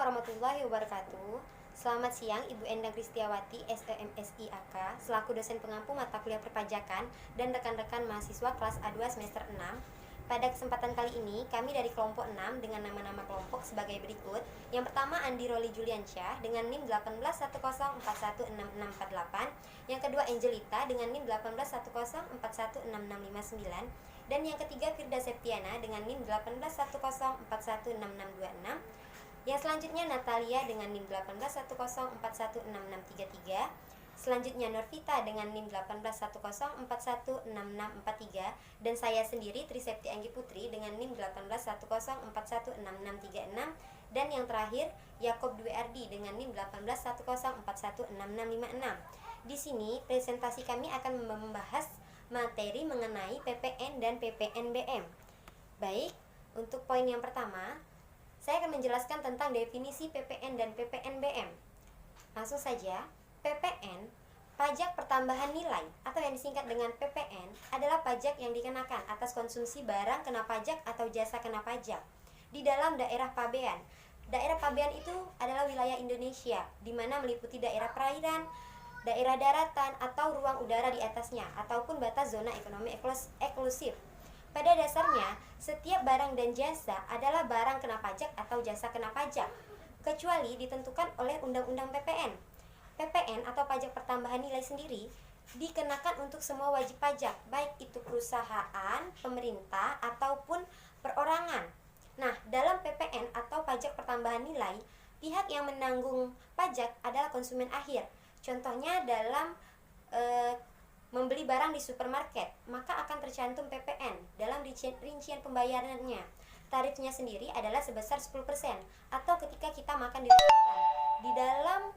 warahmatullahi wabarakatuh. Selamat siang Ibu Endang Kristiawati, SEMSI AK, selaku dosen pengampu mata kuliah perpajakan dan rekan-rekan mahasiswa kelas A2 semester 6. Pada kesempatan kali ini, kami dari kelompok 6 dengan nama-nama kelompok sebagai berikut. Yang pertama Andi Roli Juliansyah dengan NIM 1810416648. Yang kedua Angelita dengan NIM 1810416659. Dan yang ketiga Firda Septiana dengan NIM 1810416626. Yang selanjutnya Natalia dengan NIM 1810416633. Selanjutnya Norvita dengan NIM 1810416643. Dan saya sendiri Trisepti Anggi Putri dengan NIM 1810416636. Dan yang terakhir Yakob Dwi Ardi dengan NIM 1810416656. Di sini presentasi kami akan membahas materi mengenai PPN dan PPNBM. Baik, untuk poin yang pertama, saya akan menjelaskan tentang definisi PPN dan PPNBM. Langsung saja, PPN, pajak pertambahan nilai atau yang disingkat dengan PPN adalah pajak yang dikenakan atas konsumsi barang kena pajak atau jasa kena pajak di dalam daerah pabean. Daerah pabean itu adalah wilayah Indonesia, di mana meliputi daerah perairan, daerah daratan, atau ruang udara di atasnya, ataupun batas zona ekonomi eksklusif. Pada dasarnya, setiap barang dan jasa adalah barang kena pajak atau jasa kena pajak, kecuali ditentukan oleh Undang-Undang PPN. PPN atau pajak pertambahan nilai sendiri dikenakan untuk semua wajib pajak, baik itu perusahaan, pemerintah, ataupun perorangan. Nah, dalam PPN atau pajak pertambahan nilai, pihak yang menanggung pajak adalah konsumen akhir. Contohnya dalam membeli barang di supermarket, maka akan tercantum PPN dalam rincian pembayarannya. Tarifnya sendiri adalah sebesar 10%, atau ketika kita makan di restoran, di dalam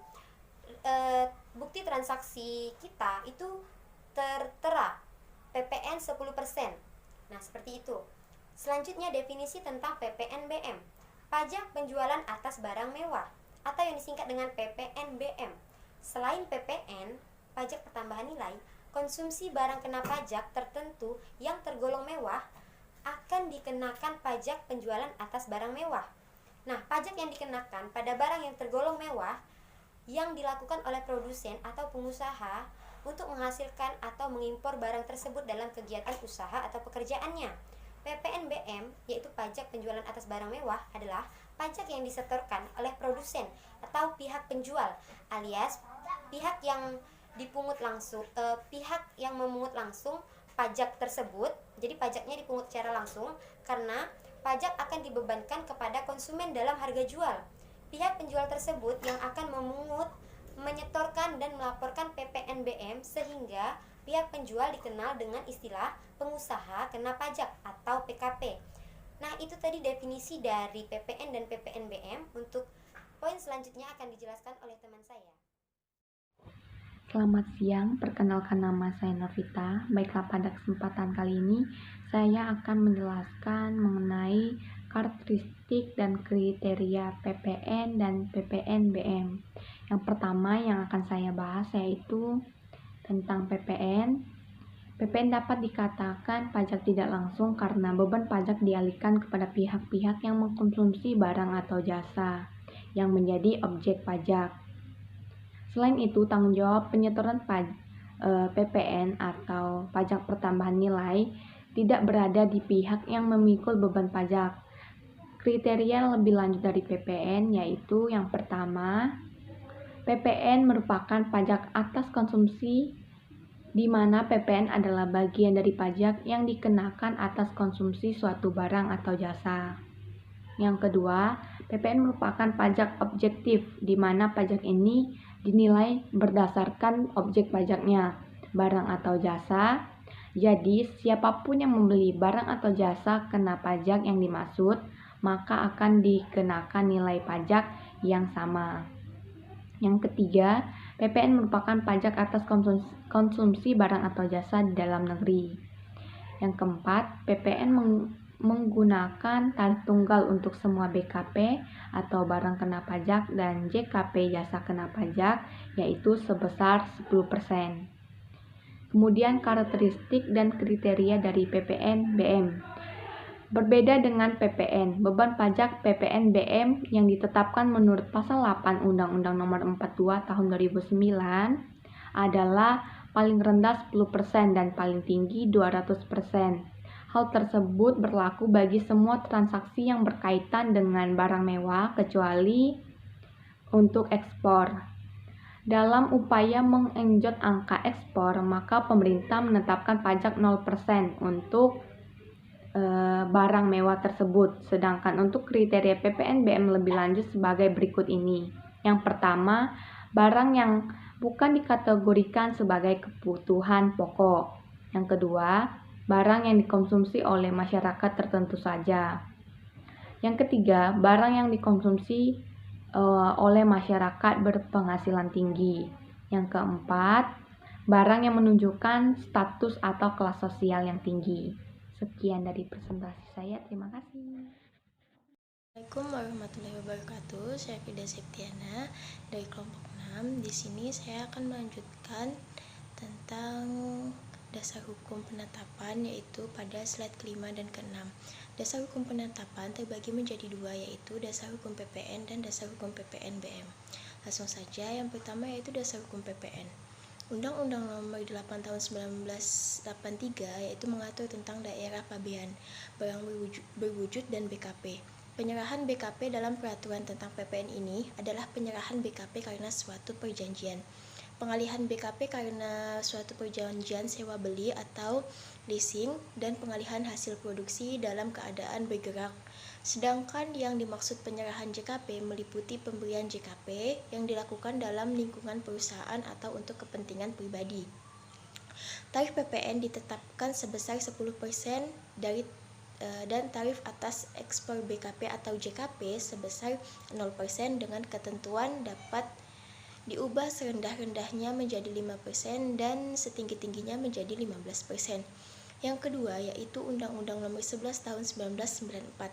bukti transaksi kita itu tertera PPN 10%. Nah, seperti itu. Selanjutnya definisi tentang PPNBM, pajak penjualan atas barang mewah, atau yang disingkat dengan PPNBM. Selain PPN, pajak pertambahan nilai, konsumsi barang kena pajak tertentu yang tergolong mewah akan dikenakan pajak penjualan atas barang mewah. Nah, pajak yang dikenakan pada barang yang tergolong mewah yang dilakukan oleh produsen atau pengusaha untuk menghasilkan atau mengimpor barang tersebut dalam kegiatan usaha atau pekerjaannya. PPNBM, yaitu pajak penjualan atas barang mewah, adalah pajak yang disetorkan oleh produsen atau pihak penjual, alias pihak yang dipungut langsung, pihak yang memungut langsung pajak tersebut. Jadi pajaknya dipungut secara langsung karena pajak akan dibebankan kepada konsumen dalam harga jual. Pihak penjual tersebut yang akan memungut, menyetorkan dan melaporkan PPNBM, sehingga pihak penjual dikenal dengan istilah pengusaha kena pajak atau PKP. Nah, itu tadi definisi dari PPN dan PPNBM. Untuk poin selanjutnya akan dijelaskan oleh teman saya. Selamat siang, perkenalkan nama saya Novita. Baiklah, pada kesempatan kali ini saya akan menjelaskan mengenai karakteristik dan kriteria PPN dan PPNBM. Yang pertama yang akan saya bahas yaitu tentang PPN. PPN dapat dikatakan pajak tidak langsung karena beban pajak dialihkan kepada pihak-pihak yang mengkonsumsi barang atau jasa yang menjadi objek pajak. Selain itu, tanggung jawab penyetoran PPN atau pajak pertambahan nilai tidak berada di pihak yang memikul beban pajak. Kriteria lebih lanjut dari PPN yaitu yang pertama, PPN merupakan pajak atas konsumsi, di mana PPN adalah bagian dari pajak yang dikenakan atas konsumsi suatu barang atau jasa. Yang kedua, PPN merupakan pajak objektif, di mana pajak ini dinilai berdasarkan objek pajaknya, barang atau jasa. Jadi, siapapun yang membeli barang atau jasa kena pajak yang dimaksud, maka akan dikenakan nilai pajak yang sama. Yang ketiga, PPN merupakan pajak atas konsumsi barang atau jasa di dalam negeri. Yang keempat, PPN menggunakan tarif tunggal untuk semua BKP atau barang kena pajak dan JKP jasa kena pajak, yaitu sebesar 10%. Kemudian karakteristik dan kriteria dari PPNBM. Berbeda dengan PPN, beban pajak PPN-BM yang ditetapkan menurut Pasal 8 Undang-Undang Nomor 42 Tahun 2009 adalah paling rendah 10% dan paling tinggi 200%. Hal tersebut berlaku bagi semua transaksi yang berkaitan dengan barang mewah kecuali untuk ekspor. Dalam upaya mengenjot angka ekspor, maka pemerintah menetapkan pajak 0% untuk barang mewah tersebut. Sedangkan untuk kriteria PPN-BM lebih lanjut sebagai berikut ini. Yang pertama, barang yang bukan dikategorikan sebagai kebutuhan pokok. Yang kedua, barang yang dikonsumsi oleh masyarakat tertentu saja. Yang ketiga, barang yang dikonsumsi oleh masyarakat berpenghasilan tinggi. Yang keempat, barang yang menunjukkan status atau kelas sosial yang tinggi. Sekian dari presentasi saya. Terima kasih. Assalamualaikum warahmatullahi wabarakatuh. Saya Fida Septiana dari kelompok 6. Di sini saya akan melanjutkan tentang dasar hukum penetapan, yaitu pada slide kelima dan keenam. Dasar hukum penetapan terbagi menjadi dua, yaitu dasar hukum PPN dan dasar hukum PPN-BM. Langsung saja, yang pertama yaitu dasar hukum PPN. Undang-Undang Nomor 8 Tahun 1983 yaitu mengatur tentang daerah pabean, barang berwujud dan BKP. Penyerahan BKP dalam peraturan tentang PPN ini adalah penyerahan BKP karena suatu perjanjian. Pengalihan BKP karena suatu perjanjian sewa beli atau leasing dan pengalihan hasil produksi dalam keadaan bergerak. Sedangkan yang dimaksud penyerahan JKP meliputi pemberian JKP yang dilakukan dalam lingkungan perusahaan atau untuk kepentingan pribadi. Tarif PPN ditetapkan sebesar 10% dan tarif atas ekspor BKP atau JKP sebesar 0% dengan ketentuan dapat diubah serendah-rendahnya menjadi 5% dan setinggi-tingginya menjadi 15%. Yang kedua yaitu Undang-Undang Nomor 11 Tahun 1994.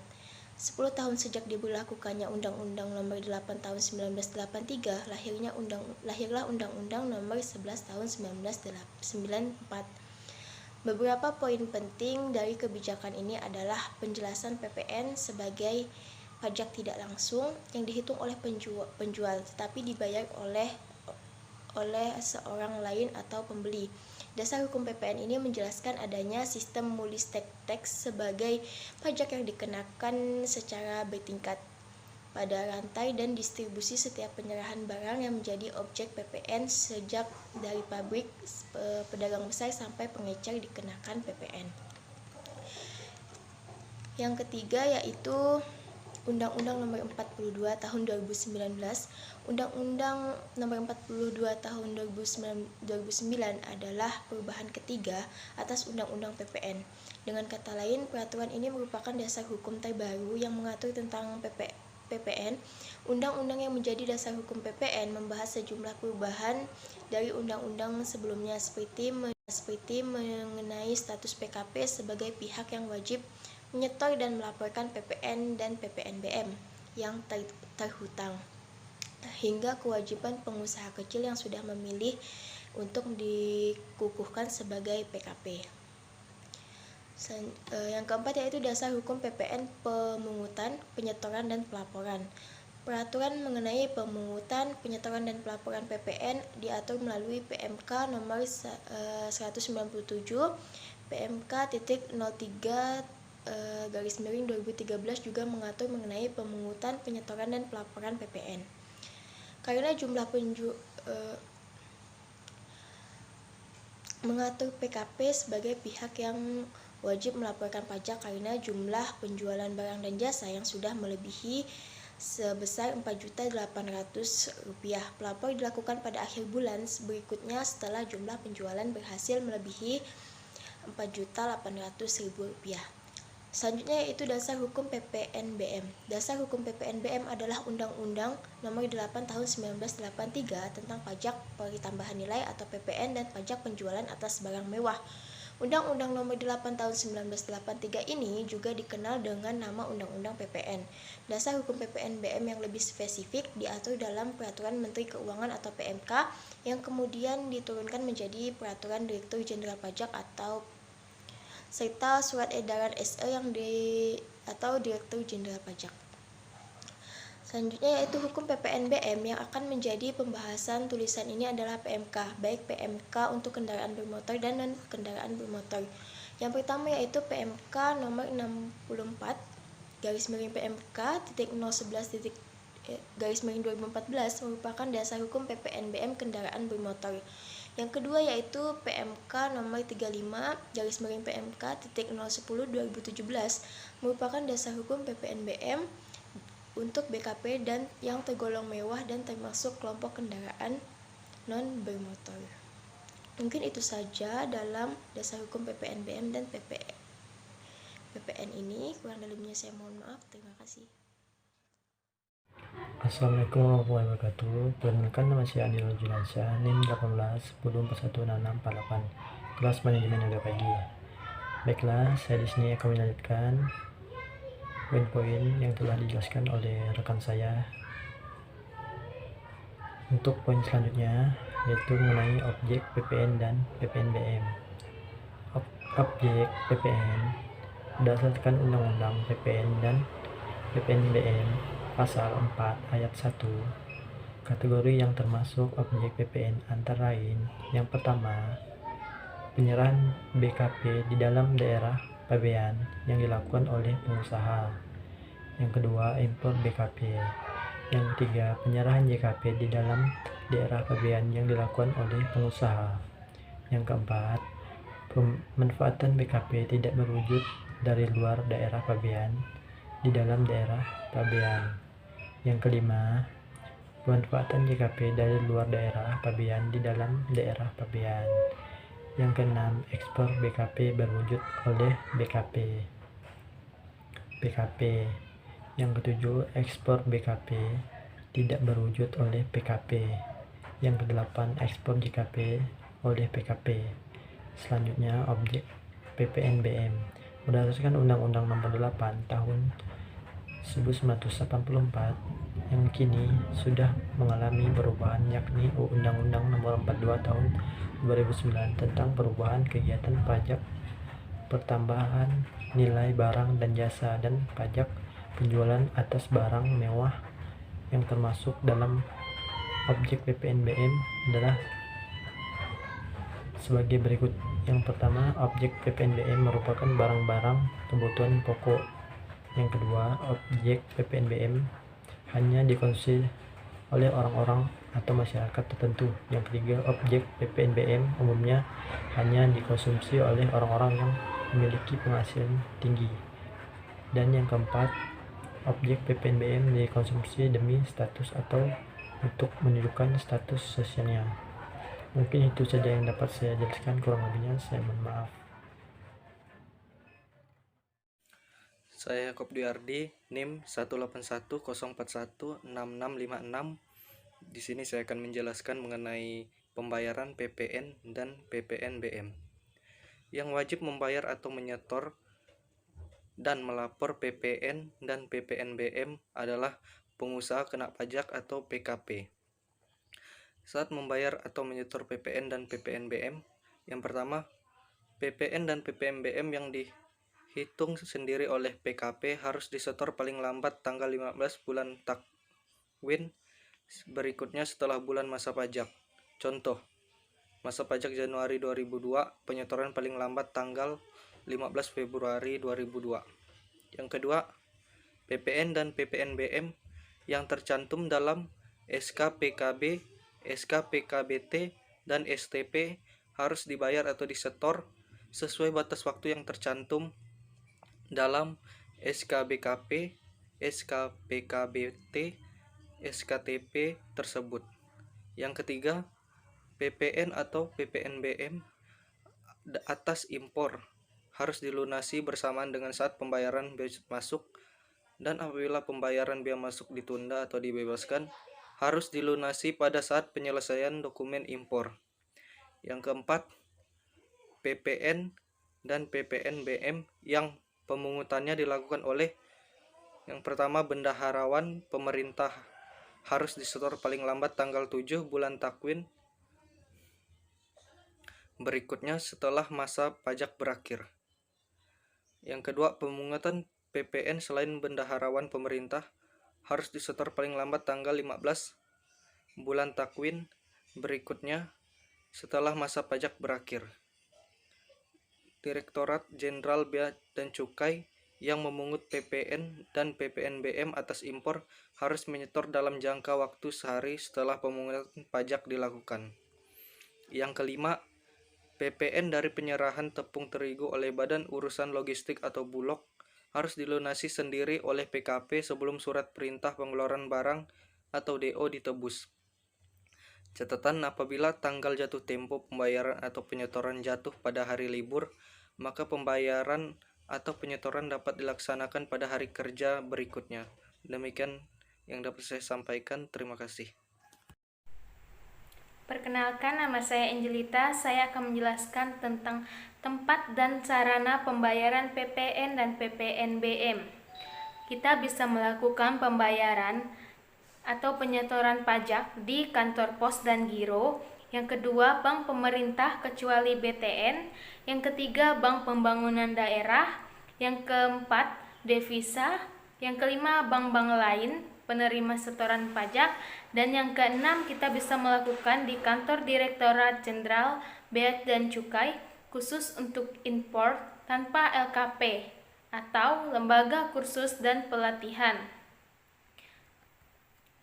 10 tahun sejak diberlakukannya Undang-Undang Nomor 8 Tahun 1983, lahirlah Undang-Undang Nomor 11 Tahun 1994. Beberapa poin penting dari kebijakan ini adalah penjelasan PPN sebagai pajak tidak langsung yang dihitung oleh penjual tetapi dibayar oleh seorang lain atau pembeli. Dasar hukum PPN ini menjelaskan adanya sistem multistek tax sebagai pajak yang dikenakan secara bertingkat pada rantai dan distribusi setiap penyerahan barang yang menjadi objek PPN sejak dari pabrik, pedagang besar sampai pengecer dikenakan PPN. Yang ketiga yaitu Undang-Undang Nomor 42 Tahun 2019. Undang-Undang Nomor 42 Tahun 2009 adalah perubahan ketiga atas Undang-Undang PPN. Dengan kata lain, peraturan ini merupakan dasar hukum terbaru yang mengatur tentang PPN. Undang-undang yang menjadi dasar hukum PPN membahas sejumlah perubahan dari undang-undang sebelumnya seperti mengenai status PKP sebagai pihak yang wajib menyetor dan melaporkan PPN dan PPN-BM yang terhutang, hingga kewajiban pengusaha kecil yang sudah memilih untuk dikukuhkan sebagai PKP. Yang keempat yaitu dasar hukum PPN pemungutan, penyetoran, dan pelaporan. Peraturan mengenai pemungutan, penyetoran, dan pelaporan PPN diatur melalui PMK nomor 197 PMK.03 2013 juga mengatur mengenai pemungutan, penyetoran, dan pelaporan PPN. Karena jumlah mengatur PKP sebagai pihak yang wajib melaporkan pajak karena jumlah penjualan barang dan jasa yang sudah melebihi sebesar Rp4.800. Pelapor dilakukan pada akhir bulan berikutnya setelah jumlah penjualan berhasil melebihi Rp4.800.000. Selanjutnya yaitu dasar hukum PPN-BM. Dasar hukum PPN-BM adalah Undang-Undang Nomor 8 Tahun 1983 tentang pajak pertambahan nilai atau PPN dan pajak penjualan atas barang mewah. Undang-Undang Nomor 8 Tahun 1983 ini juga dikenal dengan nama Undang-Undang PPN. Dasar hukum PPN-BM yang lebih spesifik diatur dalam Peraturan Menteri Keuangan atau PMK yang kemudian diturunkan menjadi Peraturan Direktur Jenderal Pajak atau serta surat edaran SE atau Direktur Jenderal Pajak. Selanjutnya yaitu hukum PPNBM. Yang akan menjadi pembahasan tulisan ini adalah PMK, baik PMK untuk kendaraan bermotor dan non kendaraan bermotor. Yang pertama yaitu PMK nomor 64 PMK titik 011 garis miring 2014 merupakan dasar hukum PPNBM kendaraan bermotor. Yang kedua yaitu PMK nomor 35 PMK titik 010 2017 merupakan dasar hukum PPNBM untuk BKP dan yang tergolong mewah dan termasuk kelompok kendaraan non bermotor. Mungkin itu saja dalam dasar hukum PPNBM dan PPN ini. Kurang lebihnya saya mohon maaf. Terima kasih. Assalamualaikum warahmatullahi wabarakatuh. Perkenalkan, nama saya Andi Julansyah, NIM 18 10416648, kelas manajemen udah pagi. Baiklah, saya di sini akan melanjutkan poin-poin yang telah dijelaskan oleh rekan saya. Untuk poin selanjutnya yaitu mengenai objek PPN dan PPNBM. Objek PPN berdasarkan Undang-Undang PPN dan PPNBM Pasal 4 Ayat 1. Kategori yang termasuk objek PPN antara lain: yang pertama, penyerahan BKP di dalam daerah pabean yang dilakukan oleh pengusaha. Yang kedua, impor BKP. Yang ketiga, penyerahan JKP di dalam daerah pabean yang dilakukan oleh pengusaha. Yang keempat, pemanfaatan BKP tidak berwujud dari luar daerah pabean di dalam daerah pabean. Yang kelima, pemanfaatan JKP dari luar daerah pabean di dalam daerah pabean. Yang keenam, ekspor BKP berwujud oleh BKP. Yang ketujuh, ekspor BKP tidak berwujud oleh PKP. Yang kedelapan, ekspor JKP oleh PKP. Selanjutnya, objek PPNBM. Berdasarkan Undang-Undang Nomor 8 Tahun 1984 yang kini sudah mengalami perubahan, yakni Undang-Undang Nomor 42 Tahun 2009 tentang perubahan kegiatan pajak pertambahan nilai barang dan jasa dan pajak penjualan atas barang mewah. Yang termasuk dalam objek PPNBM adalah sebagai berikut. Yang pertama, objek PPNBM merupakan barang-barang kebutuhan pokok. Yang kedua, objek PPNBM hanya dikonsumsi oleh orang-orang atau masyarakat tertentu. Yang ketiga, objek PPNBM umumnya hanya dikonsumsi oleh orang-orang yang memiliki penghasilan tinggi. Dan yang keempat, objek PPNBM dikonsumsi demi status atau untuk menunjukkan status sosialnya. Mungkin itu saja yang dapat saya jelaskan, kurang lebihnya saya mohon maaf. Saya Yakob Dwi Ardi, NIM 18104166656. Di sini saya akan menjelaskan mengenai pembayaran PPN dan PPNBM. Yang wajib membayar atau menyetor dan melapor PPN dan PPNBM adalah pengusaha kena pajak atau PKP. Saat membayar atau menyetor PPN dan PPNBM, yang pertama, PPN dan PPNBM yang dihitung sendiri oleh PKP harus disetor paling lambat tanggal 15 bulan takwin berikutnya setelah bulan masa pajak. Contoh, masa pajak Januari 2002, penyetoran paling lambat tanggal 15 Februari 2002. Yang kedua, PPN dan PPNBM yang tercantum dalam SK PKB, SK PKBT, dan STP harus dibayar atau disetor sesuai batas waktu yang tercantum dalam SK BKP, SK PKBT, SKTP tersebut. Yang ketiga, PPN atau PPNBM atas impor harus dilunasi bersamaan dengan saat pembayaran biaya masuk, dan apabila pembayaran biaya masuk ditunda atau dibebaskan, harus dilunasi pada saat penyelesaian dokumen impor. Yang keempat, PPN dan PPNBM yang pemungutannya dilakukan oleh yang pertama bendaharawan pemerintah harus disetor paling lambat tanggal 7 bulan takwin berikutnya setelah masa pajak berakhir. Yang kedua, pemungutan PPN selain bendaharawan pemerintah harus disetor paling lambat tanggal 15 bulan takwin berikutnya setelah masa pajak berakhir. Direktorat Jenderal Bea dan Cukai yang memungut PPN dan PPNBM atas impor harus menyetor dalam jangka waktu sehari setelah pemungutan pajak dilakukan. Yang kelima, PPN dari penyerahan tepung terigu oleh Badan Urusan Logistik atau Bulog harus dilunasi sendiri oleh PKP sebelum surat perintah pengeluaran barang atau DO ditebus. Catatan, apabila tanggal jatuh tempo pembayaran atau penyetoran jatuh pada hari libur, maka pembayaran atau penyetoran dapat dilaksanakan pada hari kerja berikutnya. Demikian yang dapat saya sampaikan. Terima kasih. Perkenalkan, nama saya Angelita. Saya akan menjelaskan tentang tempat dan sarana pembayaran PPN dan PPNBM. Kita bisa melakukan pembayaran atau penyetoran pajak di kantor pos dan giro. Yang kedua, bank pemerintah kecuali BTN. Yang ketiga, bank pembangunan daerah. Yang keempat, devisa. Yang kelima, bank-bank lain penerima setoran pajak. Dan yang keenam, kita bisa melakukan di kantor Direktorat Jenderal Bea dan Cukai khusus untuk impor tanpa LKP atau lembaga kursus dan pelatihan.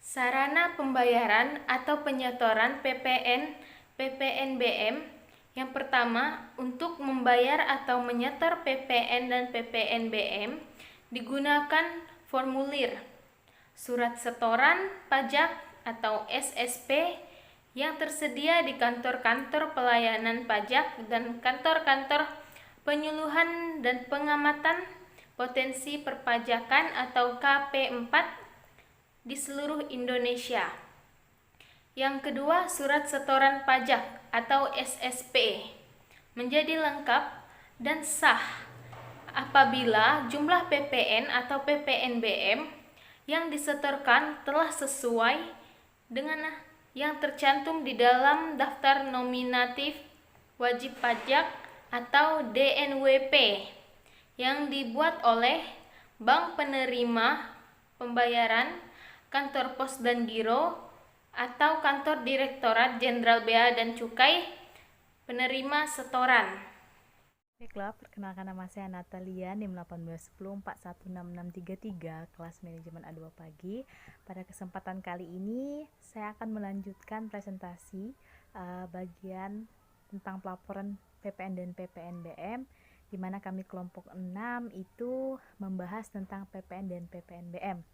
Sarana pembayaran atau penyetoran PPN, PPNBM. Yang pertama, untuk membayar atau menyetor PPN dan PPNBM digunakan formulir surat setoran pajak atau SSP yang tersedia di kantor-kantor pelayanan pajak dan kantor-kantor penyuluhan dan pengamatan potensi perpajakan atau KP4 di seluruh Indonesia. Yang kedua, surat setoran pajak atau SSP menjadi lengkap dan sah apabila jumlah PPN atau PPNBM yang disetorkan telah sesuai dengan yang tercantum di dalam daftar nominatif wajib pajak atau DNWP yang dibuat oleh bank penerima pembayaran, kantor pos dan giro, atau kantor Direktorat Jenderal Bea dan Cukai penerima setoran. Baiklah, perkenalkan nama saya Natalia, NIM 181641663, kelas manajemen A2 pagi. Pada kesempatan kali ini, saya akan melanjutkan presentasi bagian tentang pelaporan PPN dan PPNBM, di mana kami kelompok 6 itu membahas tentang PPN dan PPNBM.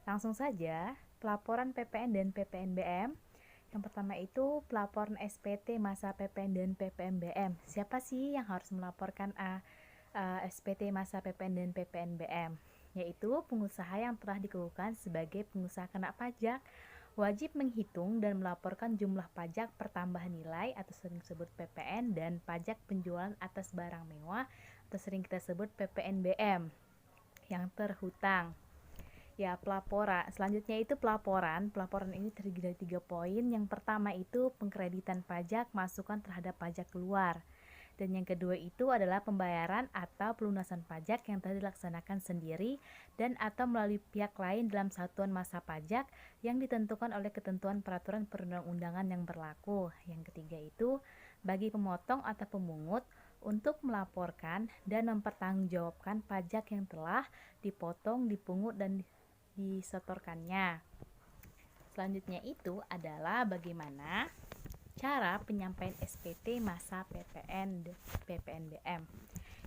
Langsung saja, pelaporan PPN dan PPNBM. Yang pertama itu pelaporan SPT masa PPN dan PPNBM. Siapa sih yang harus melaporkan SPT masa PPN dan PPNBM? Yaitu pengusaha yang telah dikukuhkan sebagai pengusaha kena pajak, wajib menghitung dan melaporkan jumlah pajak pertambahan nilai atau sering disebut PPN dan pajak penjualan atas barang mewah atau sering kita sebut PPNBM yang terhutang. Ya, pelaporan. Selanjutnya itu pelaporan. Pelaporan ini terdiri dari 3 poin. Yang pertama itu pengkreditan pajak masukan terhadap pajak keluar. Dan yang kedua itu adalah pembayaran atau pelunasan pajak yang telah dilaksanakan sendiri dan atau melalui pihak lain dalam satuan masa pajak yang ditentukan oleh ketentuan peraturan perundang-undangan yang berlaku. Yang ketiga itu bagi pemotong atau pemungut untuk melaporkan dan mempertanggungjawabkan pajak yang telah dipotong, dipungut, dan disetorkannya. Selanjutnya itu adalah bagaimana cara penyampaian SPT masa PPN dan PPNBM.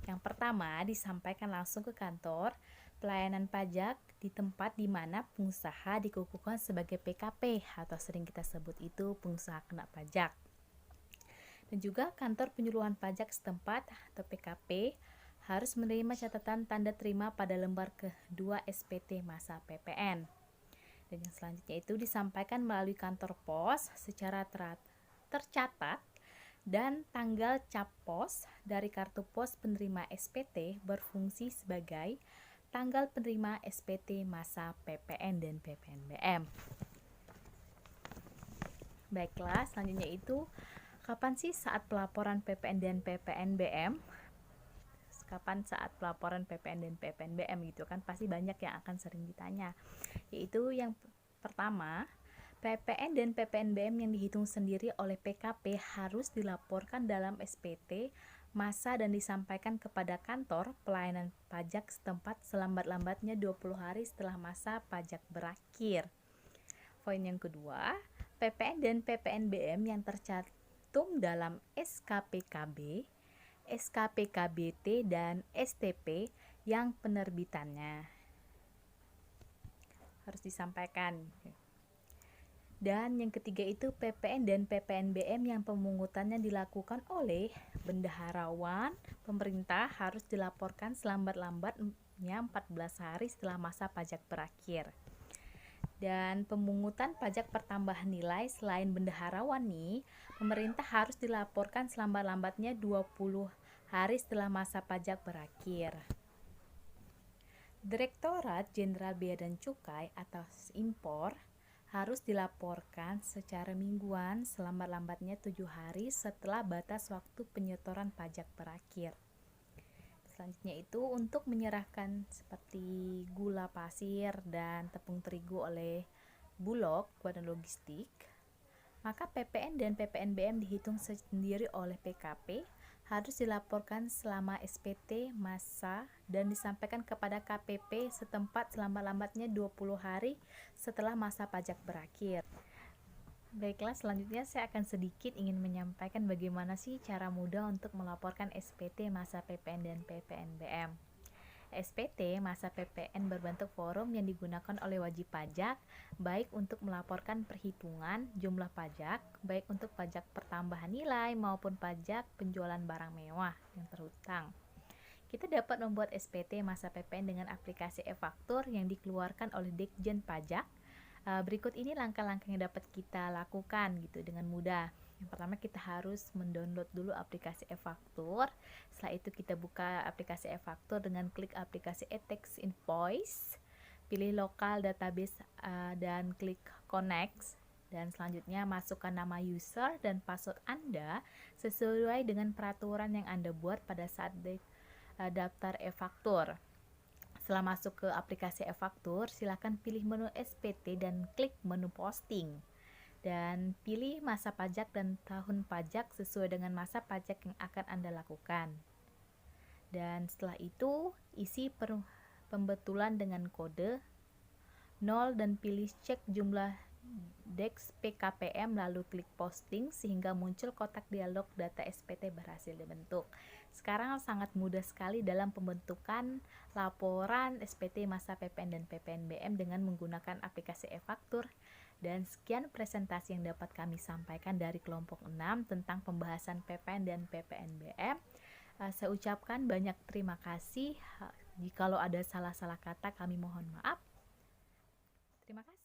Yang pertama, disampaikan langsung ke kantor pelayanan pajak di tempat di mana pengusaha dikukuhkan sebagai PKP atau sering kita sebut itu pengusaha kena pajak. Dan juga kantor penyuluhan pajak setempat atau PKP harus menerima catatan tanda terima pada lembar kedua SPT masa PPN. Dan yang selanjutnya itu disampaikan melalui kantor pos secara tercatat dan tanggal cap pos dari kartu pos penerima SPT berfungsi sebagai tanggal penerima SPT masa PPN dan PPNBM. Baiklah, selanjutnya itu kapan sih saat pelaporan PPN dan PPNBM? kapan saat pelaporan PPN dan PPNBM gitu kan, pasti banyak yang akan sering ditanya. Yaitu yang pertama, PPN dan PPNBM yang dihitung sendiri oleh PKP harus dilaporkan dalam SPT masa dan disampaikan kepada kantor pelayanan pajak setempat selambat-lambatnya 20 hari setelah masa pajak berakhir. Poin yang kedua, PPN dan PPNBM yang tercantum dalam SKPKB, SKPKBT, dan STP yang penerbitannya harus disampaikan. Dan yang ketiga itu PPN dan PPNBM yang pemungutannya dilakukan oleh bendaharawan pemerintah harus dilaporkan selambat-lambatnya 14 hari setelah masa pajak berakhir. Dan pemungutan pajak pertambahan nilai selain bendaharawan nih, pemerintah harus dilaporkan selambat-lambatnya 20 hari setelah masa pajak berakhir. Direktorat Jenderal Bea dan Cukai atau Impor harus dilaporkan secara mingguan selambat-lambatnya 7 hari setelah batas waktu penyetoran pajak berakhir. Selanjutnya itu untuk menyerahkan seperti gula pasir dan tepung terigu oleh Bulog Badan Logistik, maka PPN dan PPNBM dihitung sendiri oleh PKP harus dilaporkan selama SPT masa dan disampaikan kepada KPP setempat selambat-lambatnya 20 hari setelah masa pajak berakhir. Baiklah, selanjutnya saya akan sedikit ingin menyampaikan bagaimana sih cara mudah untuk melaporkan SPT masa PPN dan PPNBM. SPT masa PPN berbentuk forum yang digunakan oleh wajib pajak baik untuk melaporkan perhitungan jumlah pajak, baik untuk pajak pertambahan nilai maupun pajak penjualan barang mewah yang terhutang. Kita dapat membuat SPT masa PPN dengan aplikasi e-faktur yang dikeluarkan oleh Ditjen Pajak. Berikut ini langkah-langkah yang dapat kita lakukan gitu dengan mudah. Yang pertama, kita harus mendownload dulu aplikasi e-faktur. Setelah itu kita buka aplikasi e-faktur dengan klik aplikasi e-tax invoice, pilih lokal database dan klik connect. Dan selanjutnya masukkan nama user dan password Anda sesuai dengan peraturan yang Anda buat pada saat daftar e-faktur. Setelah masuk ke aplikasi e-faktur, silakan pilih menu SPT dan klik menu posting. Dan pilih masa pajak dan tahun pajak sesuai dengan masa pajak yang akan Anda lakukan. Dan setelah itu, isi pembetulan dengan kode 0 dan pilih cek jumlah DEX PKPM lalu klik posting sehingga muncul kotak dialog data SPT berhasil dibentuk. Sekarang sangat mudah sekali dalam pembentukan laporan SPT masa PPN dan PPNBM dengan menggunakan aplikasi e-faktur. Dan sekian presentasi yang dapat kami sampaikan dari kelompok 6 tentang pembahasan PPN dan PPNBM. Saya ucapkan banyak terima kasih. Jikalau ada salah-salah kata kami mohon maaf. Terima kasih.